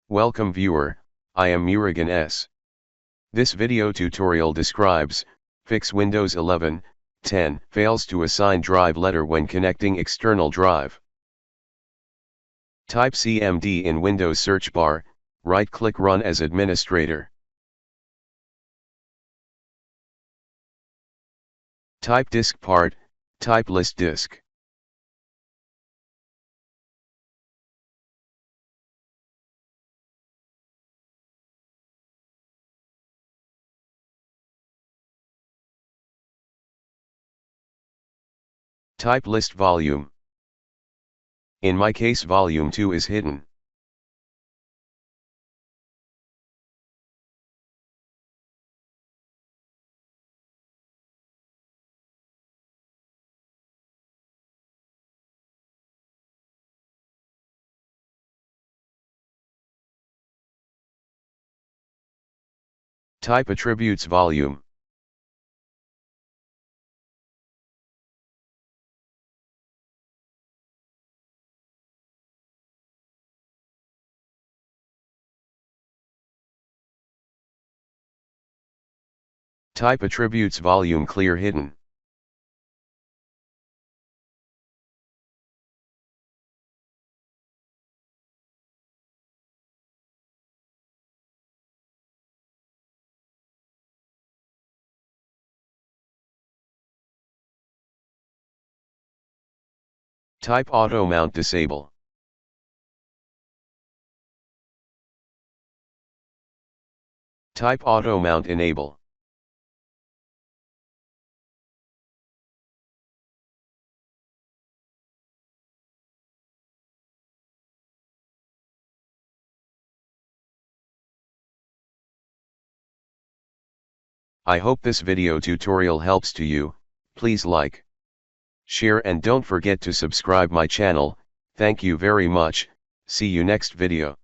Welcome viewer, I am Murugan S. This video tutorial describes, fix Windows 11, 10 fails to assign drive letter when connecting external drive. Type CMD in Windows search bar, right-click Run as administrator. Type disk part, type list disk. Type list volume. In my case volume 2 is hidden. Type attributes volume. Type attributes volume clear hidden. Type auto mount disable. Type auto mount enable. I hope this video tutorial helps to you. Please like, share and don't forget to subscribe my channel. Thank you very much. See you next video.